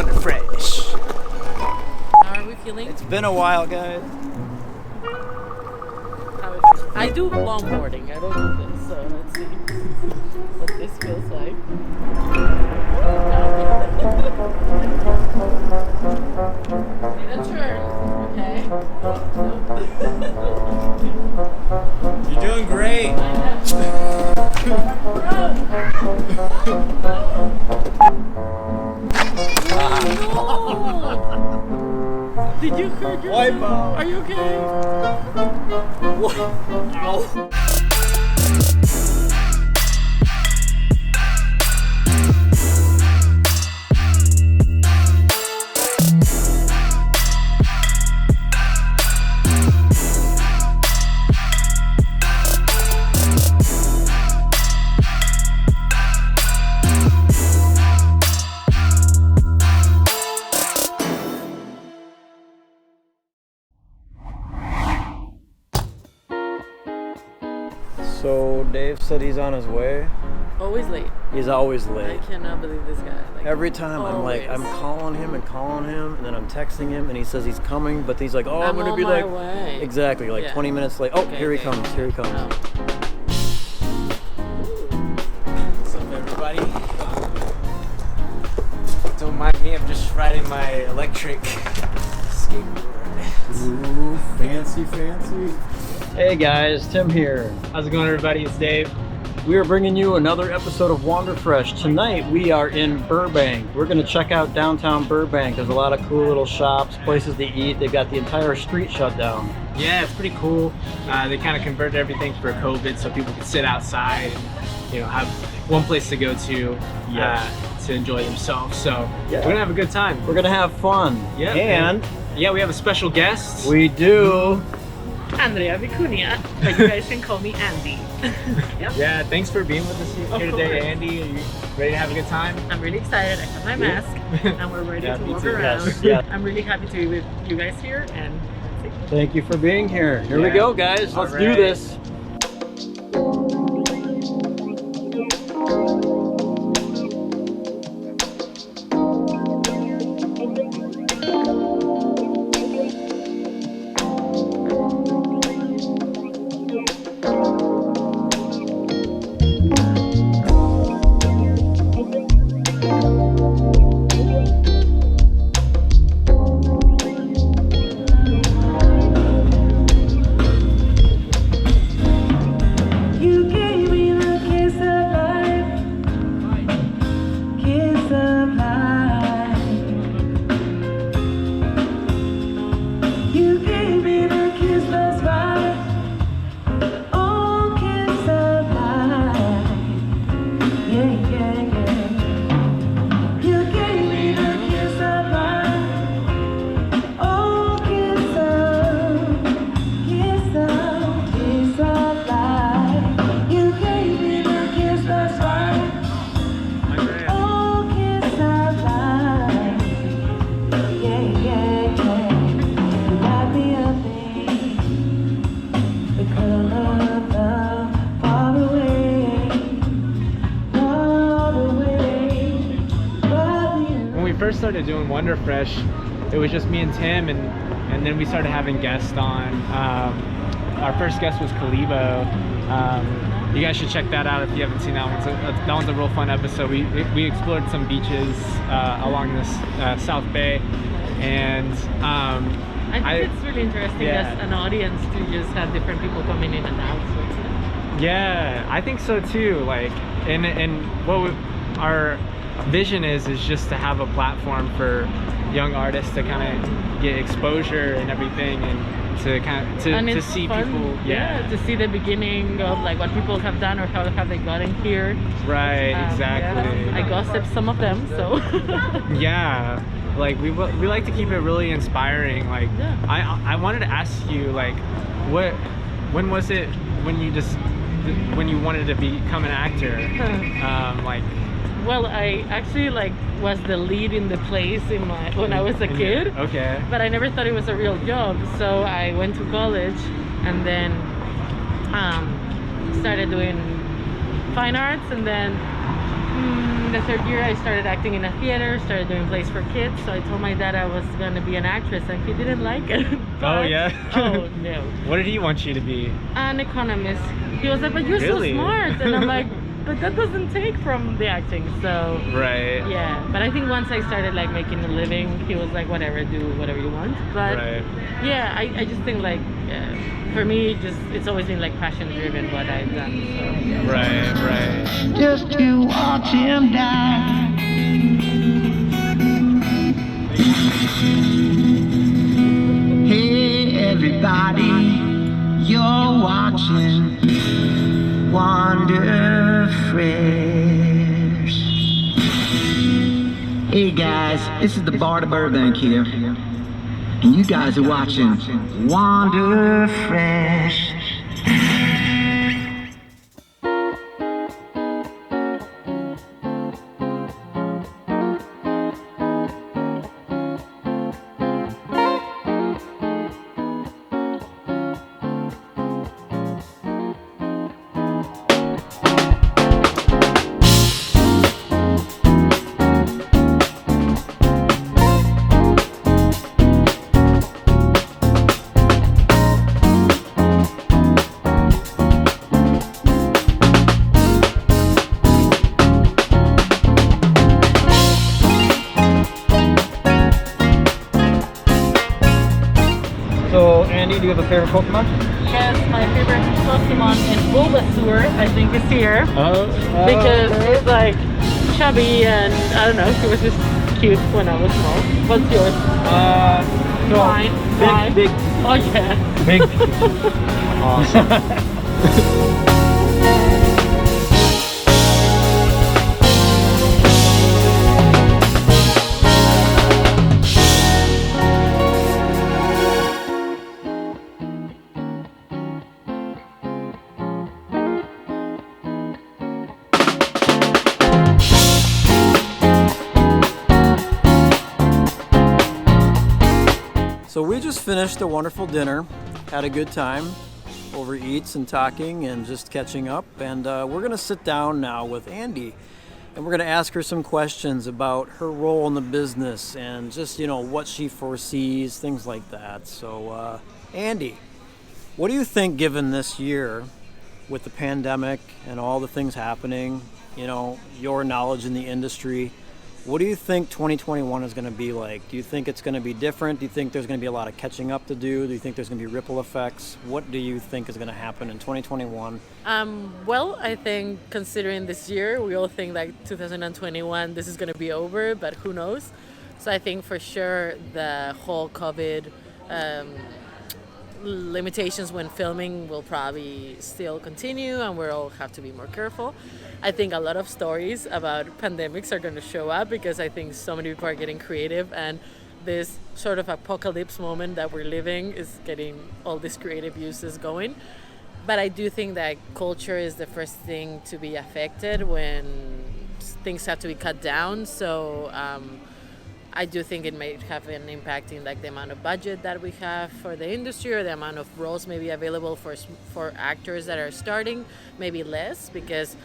Wanderfresh. How are we feeling? It's been a while, guys. I do longboarding. I don't do this, so let's see what this feels like. Need a turn, okay? You're doing great. No! Did you hurt yourself? Wipe out. Are you okay? What? Ow. So Dave said he's on his way. Always late. He's always late. I cannot believe this guy. Like, Every time I'm calling him, and then I'm texting him, and he says he's coming, but he's like, oh, I'm gonna on be my like, way. exactly, like 20 minutes late. Oh, Okay, here he comes. Here he comes. Oh. What's up, everybody? Don't mind me, I'm just riding my electric skateboard. Ooh, fancy. Hey guys, Tim here. How's it going, everybody? It's Dave. We are bringing you another episode of Wanderfresh. Tonight we are in Burbank. We're going to check out downtown Burbank. There's a lot of cool little shops, places to eat. They've got the entire street shut down. Yeah, it's pretty cool. They kind of converted everything for COVID so people could sit outside and, have one place to go to enjoy themselves. So we're going to have a good time. We're going to have fun. Yeah. And yeah, we have a special guest. we do. Andrea Vicunia, but you guys can call me Andy. Yep. Yeah, thanks for being with us here today, Andy. Are you ready to have a good time? I'm really excited. I have my mask and we're ready to me walk too. around. Yes, yeah. I'm really happy to be with you guys here and Thank you for being here. Here we Yeah. go, guys. Let's do right. this. You gave me the kiss of life, kiss of life. You gave me the kiss that's right, oh kiss of life. Yeah. You gave me the kiss of life, oh kiss of life. You gave me the kiss that's right. Oh, kiss of life. Yeah. You got me a thing. The color of love, far away. When we first started doing Wanderfresh, it was just me and Tim, and then we started having guests on. Our first guest was Kalibo. You guys should check that out if you haven't seen that one. That one's a real fun episode. We explored some beaches along this South Bay, and I think it's really interesting yeah. as an audience to just have different people coming in and out. So it's yeah, I think so too. Like, and what our vision is just to have a platform for young artists to kind of get exposure and everything, and to kind of and to it's see fun, people. to see the beginning of like what people have done or how have they gotten here. Right, exactly. Yeah. I gossiped some of them, so Yeah, like we like to keep it really inspiring. Like, Yeah. I wanted to ask you, like, when was it when you wanted to become an actor? Like, well, I actually was the lead in the plays when I was a kid. Okay. But I never thought it was a real job, so I went to college and then started doing fine arts, and then the third year, I started acting in a theater, started doing plays for kids. So I told my dad I was going to be an actress, and he didn't like it. Oh, yeah? Oh, no. What did he want you to be? An economist. He was like, but you're Really? so smart. And I'm like, but that doesn't take from the acting. So, Right. yeah. But I think once I started like making a living, he was like, whatever, do whatever you want. But Right. yeah, I just think like, for me, it's always been like passion driven what I've done. So. Right. Just to watch him die. Hey everybody, you're watching Wanderfresh. Hey guys, this is the bar to Burbank here, and you guys are watching Wanderfresh. So, Andy, do you have a favorite Pokemon? Yes, my favorite Pokemon is Bulbasaur, I think, is here. Because he's like chubby and I don't know, he was just cute when I was small. What's yours? Mine. Big. Oh yeah. Big. Awesome. So we just finished a wonderful dinner, had a good time over eats and talking and just catching up, and we're gonna sit down now with Andy and we're gonna ask her some questions about her role in the business and just, you know, what she foresees, things like that. So Andy, what do you think, given this year with the pandemic and all the things happening, you know, your knowledge in the industry, what do you think 2021 is going to be like? Do you think it's going to be different? Do you think there's going to be a lot of catching up to do? Do you think there's going to be ripple effects? What do you think is going to happen in 2021? Well, I think considering this year, we all think like 2021, this is going to be over, but who knows? So I think for sure the whole COVID limitations when filming will probably still continue, and we'll all have to be more careful. I think a lot of stories about pandemics are going to show up because I think so many people are getting creative, and this sort of apocalypse moment that we're living is getting all these creative uses going. But I do think that culture is the first thing to be affected when things have to be cut down. So I do think it might have an impact in like the amount of budget that we have for the industry, or the amount of roles maybe available for actors that are starting, maybe less, because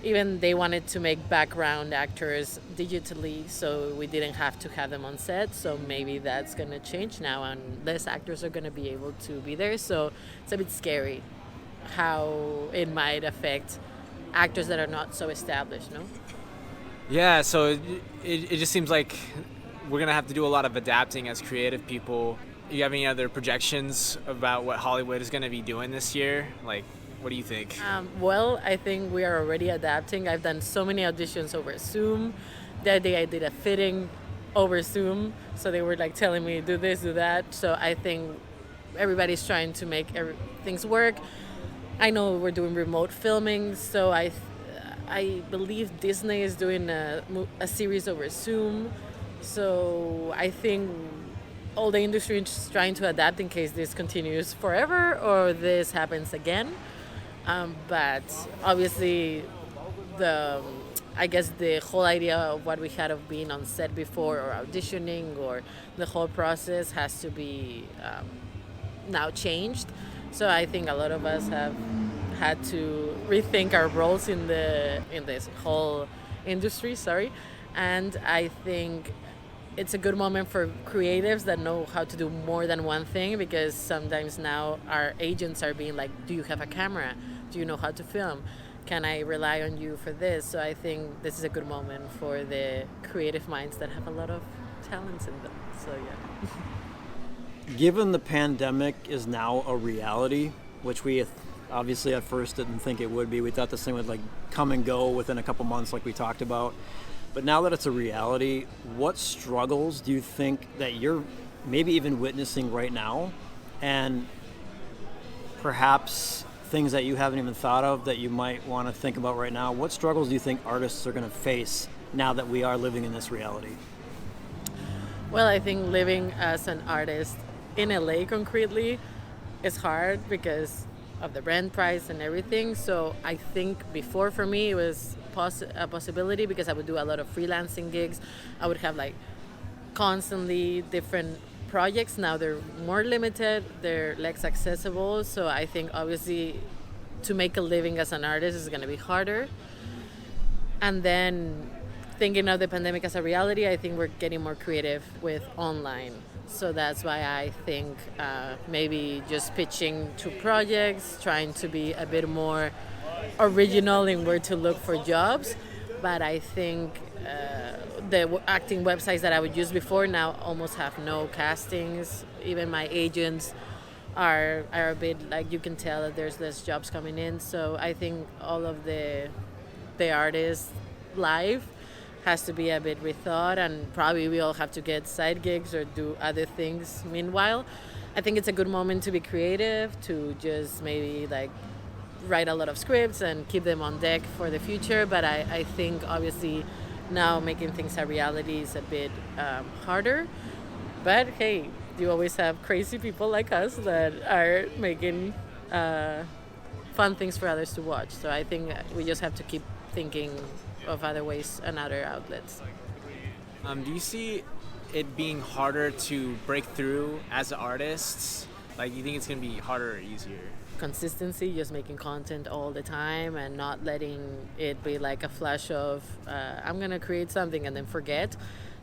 even they wanted to make background actors digitally, so we didn't have to have them on set. So maybe that's going to change now, and less actors are going to be able to be there. So it's a bit scary how it might affect actors that are not so established, no? Yeah, so it just seems like we're going to have to do a lot of adapting as creative people. You have any other projections about what Hollywood is going to be doing this year? Like, what do you think? Well, I think we are already adapting. I've done so many auditions over Zoom. The other day I did a fitting over Zoom. So they were like telling me, do this, do that. So I think everybody's trying to make things work. I know we're doing remote filming. So I believe Disney is doing a series over Zoom. So I think all the industry is trying to adapt in case this continues forever or this happens again. But obviously, I guess the whole idea of what we had of being on set before, or auditioning, or the whole process has to be now changed. So I think a lot of us have had to rethink our roles in this whole industry, sorry. And I think it's a good moment for creatives that know how to do more than one thing, because sometimes now our agents are being like, do you have a camera? Do you know how to film? Can I rely on you for this? So I think this is a good moment for the creative minds that have a lot of talents in them. So yeah. Given the pandemic is now a reality, which we obviously at first didn't think it would be. We thought this thing would like come and go within a couple months like we talked about. But now that it's a reality, what struggles do you think that you're maybe even witnessing right now, and perhaps things that you haven't even thought of that you might want to think about right now? What struggles do you think artists are going to face now that we are living in this reality? Well, I think living as an artist in LA concretely is hard because of the rent price and everything. So I think before, for me, it was a possibility because I would do a lot of freelancing gigs. I would have like constantly different projects. Now they're more limited, they're less accessible. So I think obviously to make a living as an artist is going to be harder. And then thinking of the pandemic as a reality, I think we're getting more creative with online. So that's why I think maybe just pitching to projects, trying to be a bit more original in where to look for jobs. But I think the acting websites that I would use before now almost have no castings. Even my agents are a bit like, you can tell that there's less jobs coming in. So I think all of the artists' life has to be a bit rethought, and probably we all have to get side gigs or do other things meanwhile. I think it's a good moment to be creative, to just maybe like write a lot of scripts and keep them on deck for the future. But I think obviously now making things a reality is a bit harder. But hey, you always have crazy people like us that are making fun things for others to watch. So I think we just have to keep thinking of other ways and other outlets. Do you see it being harder to break through as an artist? Like, you think it's going to be harder or easier? Consistency, just making content all the time and not letting it be like a flash of I'm going to create something and then forget.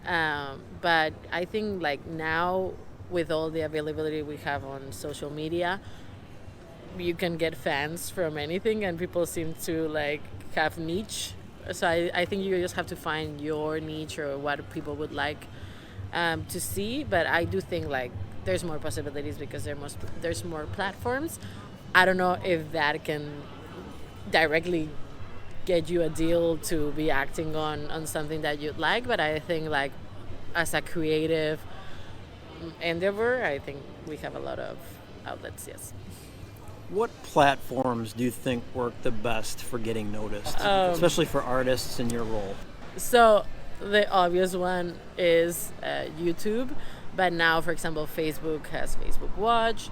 But I think like now with all the availability we have on social media, you can get fans from anything, and people seem to like have niche. So I think you just have to find your niche or what people would like to see. But I do think like there's more possibilities because there's more platforms. I don't know if that can directly get you a deal to be acting on something that you'd like, but I think like as a creative endeavor, I think we have a lot of outlets, yes. What platforms do you think work the best for getting noticed, especially for artists in your role? So the obvious one is YouTube, but now, for example, Facebook has Facebook Watch.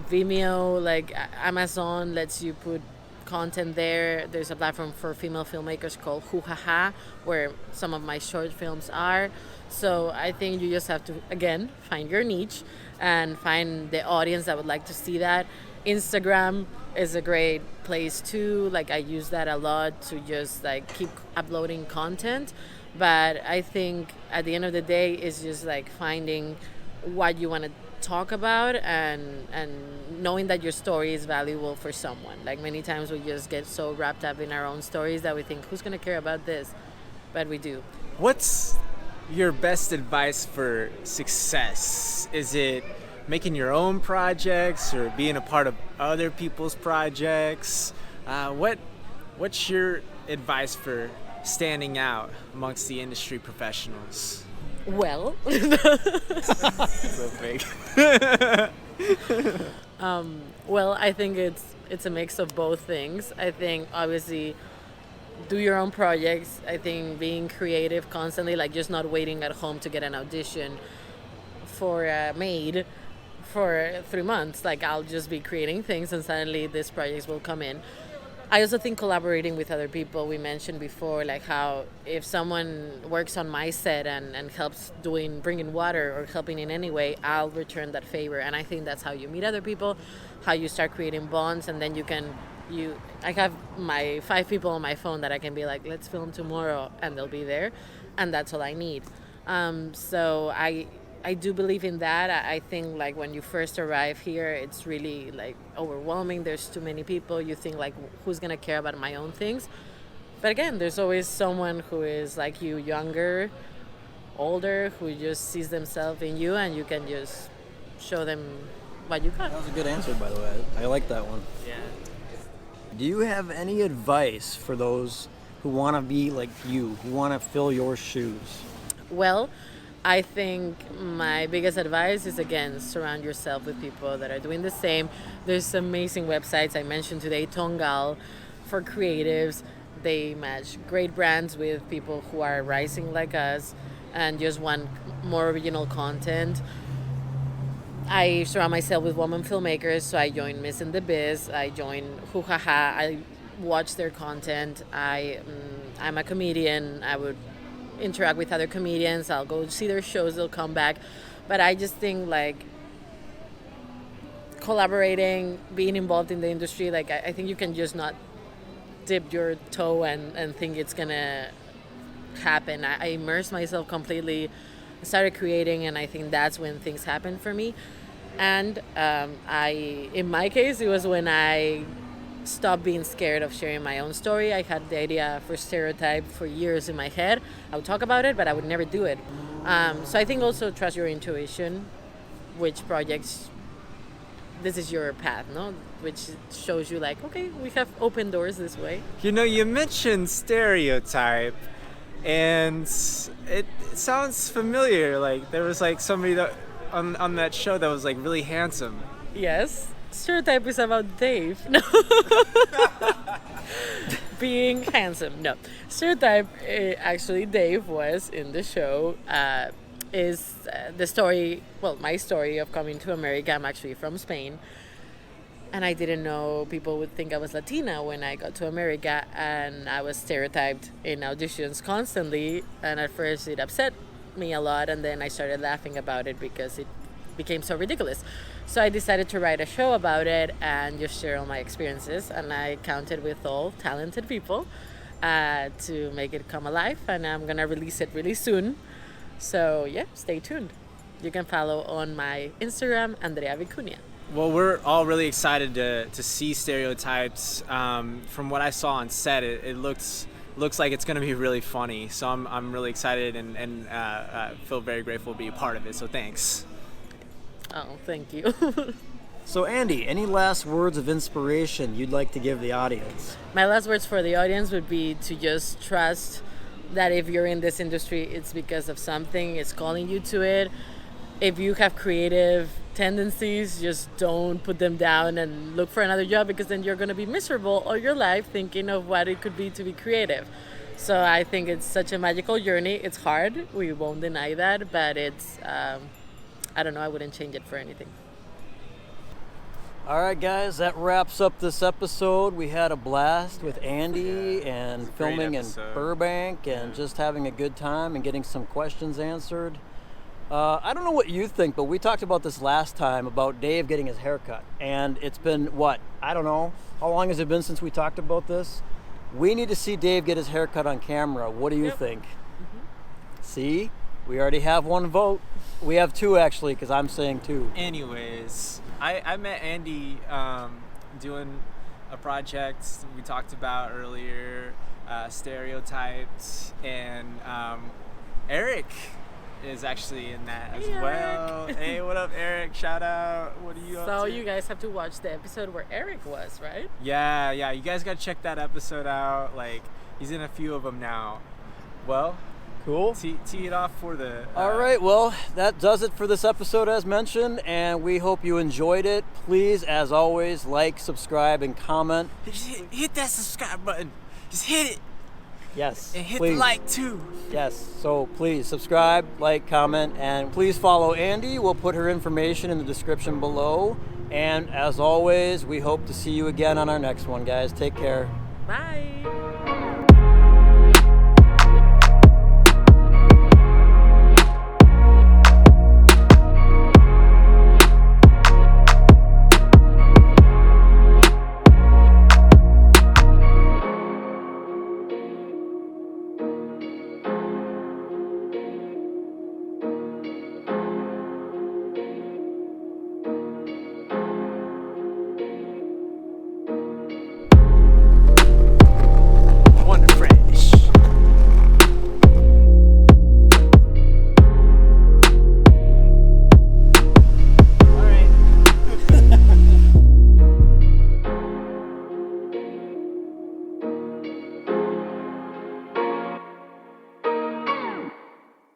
Vimeo, like Amazon, lets you put content there. There's a platform for female filmmakers called Huhaha, where some of my short films are. So I think you just have to, again, find your niche and find the audience that would like to see that. Instagram is a great place too. Like I use that a lot to just like keep uploading content. But I think at the end of the day, it's just like finding what you want to talk about and knowing that your story is valuable for someone. Like many times we just get so wrapped up in our own stories that we think, who's going to care about this? But we do. What's your best advice for success? Is it making your own projects or being a part of other people's projects? What's your advice for standing out amongst the industry professionals? Well, So big. well, I think it's a mix of both things. I think obviously do your own projects. I think being creative constantly, like just not waiting at home to get an audition for a maid for 3 months. Like I'll just be creating things and suddenly these projects will come in. I also think collaborating with other people, we mentioned before, like how if someone works on my set and helps bringing water or helping in any way, I'll return that favor. And I think that's how you meet other people, how you start creating bonds, and then you can I have my 5 people on my phone that I can be like, let's film tomorrow, and they'll be there, and that's all I need. So I do believe in that. I think like when you first arrive here, it's really like overwhelming. There's too many people. You think like, who's gonna care about my own things? But again, there's always someone who is like you, younger, older, who just sees themselves in you, and you can just show them what you got. That was a good answer, by the way. I like that one. Yeah. Do you have any advice for those who want to be like you, who want to fill your shoes? Well, I think my biggest advice is, again, surround yourself with people that are doing the same. There's amazing websites. I mentioned today Tongal for creatives. They match great brands with people who are rising like us and just want more original content. I surround myself with women filmmakers, so I join Miss in the Biz. I join Huhaha. I watch their content. I'm a comedian. I would interact with other comedians. I'll go see their shows. They'll come back. But I just think like collaborating, being involved in the industry, like I think you can just not dip your toe and think it's gonna happen. I immersed myself completely, started creating, and I think that's when things happen for me. And in my case, it was when I stopped being scared of sharing my own story. I had the idea for Stereotyped for years in my head. I would talk about it, but I would never do it. So I think also trust your intuition, which projects, this is your path, no? Which shows you like, okay, we have open doors this way. You know, you mentioned Stereotype, and it sounds familiar. Like there was like somebody that on that show that was like really handsome. Yes. Stereotype is about Dave. No. Being handsome. No. Stereotype, actually, Dave was in the show. Is the story, well, my story of coming to America. I'm actually from Spain. And I didn't know people would think I was Latina when I got to America. And I was stereotyped in auditions constantly. And at first it upset me a lot. And then I started laughing about it because it became so ridiculous. So I decided to write a show about it and just share all my experiences. And I counted with all talented people to make it come alive. And I'm going to release it really soon. So yeah, stay tuned. You can follow on my Instagram, Andrea Vicunia. Well, we're all really excited to see Stereotypes. From what I saw on set, it looks like it's going to be really funny. So I'm really excited and feel very grateful to be a part of it. So thanks. Oh, thank you. So Andy, any last words of inspiration you'd like to give the audience? My last words for the audience would be to just trust that if you're in this industry, it's because of something. It's calling you to it. If you have creative tendencies, just don't put them down and look for another job, because then you're going to be miserable all your life thinking of what it could be to be creative. So I think it's such a magical journey. It's hard. We won't deny that, but it's, I don't know, I wouldn't change it for anything. All right, guys, that wraps up this episode. We had a blast with Andy and filming in Burbank and just having a good time and getting some questions answered. I don't know what you think, but we talked about this last time about Dave getting his haircut. And it's been, what, I don't know, how long has it been since we talked about this? We need to see Dave get his haircut on camera. What do you think? Mm-hmm. See? We already have one vote. We have two, actually, because I'm saying two. Anyways, I met Andy doing a project we talked about earlier, Stereotyped, and Eric is actually in that as well. Hey, what up, Eric? Shout out. What are you up to? So you guys have to watch the episode where Eric was, right? Yeah. You guys got to check that episode out. Like, he's in a few of them now. Well, cool. Tee it off for the... All right, well, that does it for this episode as mentioned, and we hope you enjoyed it. Please, as always, like, subscribe, and comment. Hit that subscribe button. Just hit it. Yes, and hit please. the like, too. Yes, so please subscribe, like, comment, and please follow Andy. We'll put her information in the description below. And as always, we hope to see you again on our next one, guys. Take care. Bye.